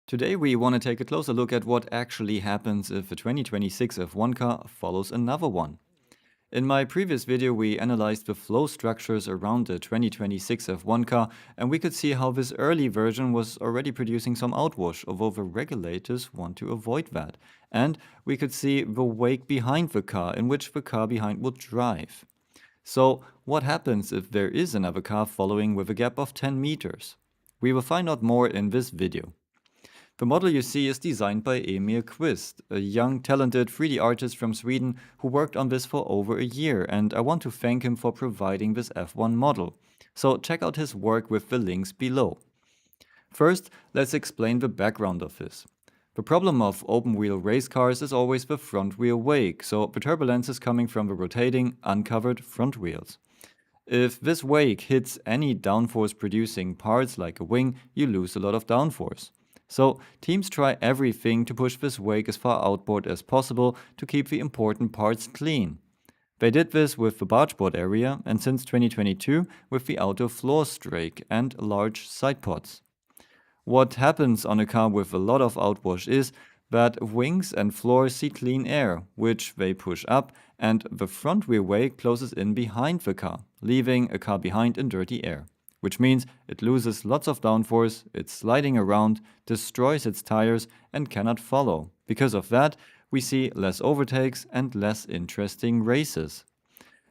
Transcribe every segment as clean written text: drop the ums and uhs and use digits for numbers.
Today we want to take a closer look at what actually happens if a 2026 F1 car follows another one. In my previous video we analyzed the flow structures around the 2026 F1 car, and we could see how this early version was already producing some outwash, although the regulators want to avoid that. And we could see the wake behind the car in which the car behind would drive. So what happens if there is another car following with a gap of 10 meters? We will find out more in this video. The model you see is designed by Emil Qvist, a young, talented 3D artist from Sweden who worked on this for over a year, and I want to thank him for providing this F1 model. So check out his work with the links below. First, let's explain the background of this. The problem of open-wheel race cars is always the front wheel wake, so the turbulence is coming from the rotating, uncovered front wheels. If this wake hits any downforce producing parts like a wing, you lose a lot of downforce. So teams try everything to push this wake as far outboard as possible to keep the important parts clean. They did this with the bargeboard area, and since 2022 with the outer floor strake and large side pods. What happens on a car with a lot of outwash is that wings and floor see clean air, which they push up, and the front wheel wake closes in behind the car, leaving a car behind in dirty air. Which means it loses lots of downforce, it's sliding around, destroys its tires, and cannot follow. Because of that, we see less overtakes and less interesting races.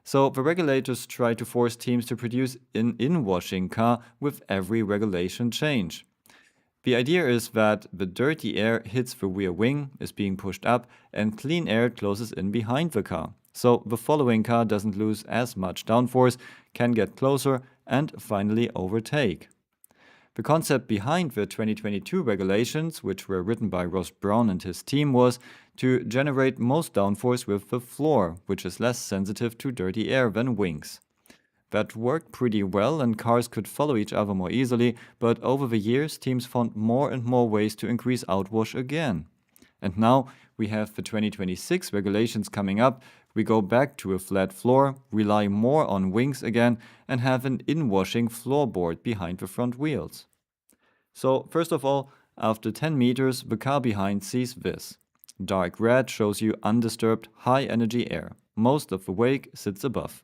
So the regulators try to force teams to produce an in-washing car with every regulation change. The idea is that the dirty air hits the rear wing, is being pushed up, and clean air closes in behind the car. So the following car doesn't lose as much downforce, can get closer, and finally overtake. The concept behind the 2022 regulations, which were written by Ross Braun and his team, was to generate most downforce with the floor, which is less sensitive to dirty air than wings. That worked pretty well and cars could follow each other more easily, but over the years teams found more and more ways to increase outwash again. And now we have the 2026 regulations coming up. We go back to a flat floor, rely more on wings again, and have an in-washing floorboard behind the front wheels. So first of all, after 10 meters, the car behind sees this. Dark red shows you undisturbed, high-energy air. Most of the wake sits above.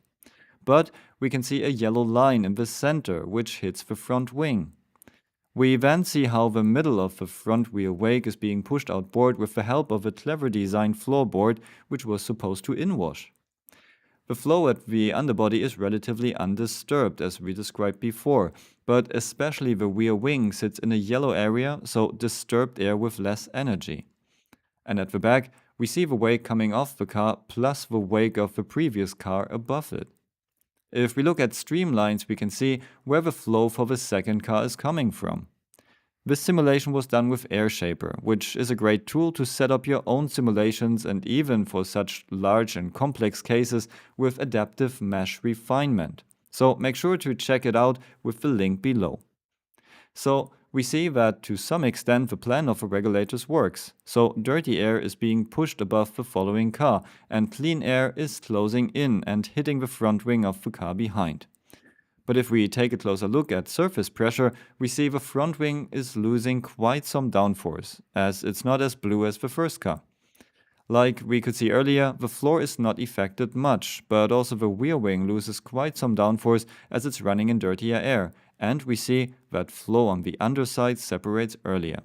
But we can see a yellow line in the center, which hits the front wing. We then see how the middle of the front wheel wake is being pushed outboard with the help of a clever designed floorboard, which was supposed to inwash. The flow at the underbody is relatively undisturbed, as we described before, but especially the rear wing sits in a yellow area, so disturbed air with less energy. And at the back, we see the wake coming off the car plus the wake of the previous car above it. If we look at streamlines, we can see where the flow for the second car is coming from. This simulation was done with AirShaper, which is a great tool to set up your own simulations and even for such large and complex cases with adaptive mesh refinement. So make sure to check it out with the link below. So we see that to some extent the plan of the regulators works. So dirty air is being pushed above the following car, and clean air is closing in and hitting the front wing of the car behind. But if we take a closer look at surface pressure, we see the front wing is losing quite some downforce, as it's not as blue as the first car. Like we could see earlier, the floor is not affected much, but also the rear wing loses quite some downforce as it's running in dirtier air, and we see that flow on the underside separates earlier.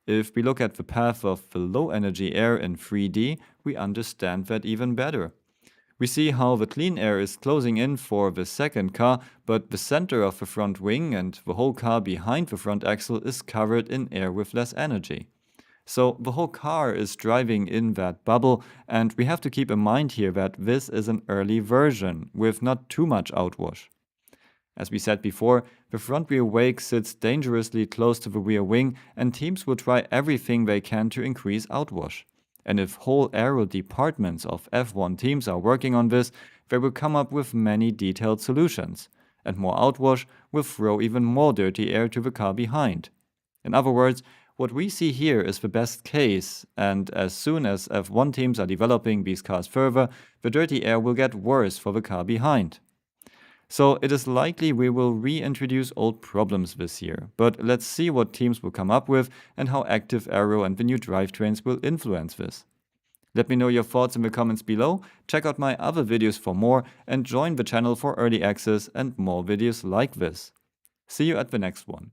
If we look at the path of the low energy air in 3D, we understand that even better. We see how the clean air is closing in for the second car, but the center of the front wing and the whole car behind the front axle is covered in air with less energy. So the whole car is driving in that bubble, and we have to keep in mind here that this is an early version with not too much outwash. As we said before, the front wheel wake sits dangerously close to the rear wing, and teams will try everything they can to increase outwash. And if whole aero departments of F1 teams are working on this, they will come up with many detailed solutions. And more outwash will throw even more dirty air to the car behind. In other words, what we see here is the best case, and as soon as F1 teams are developing these cars further, the dirty air will get worse for the car behind. So it is likely we will reintroduce old problems this year, but let's see what teams will come up with and how active Aero and the new drivetrains will influence this. Let me know your thoughts in the comments below, check out my other videos for more, and join the channel for early access and more videos like this. See you at the next one.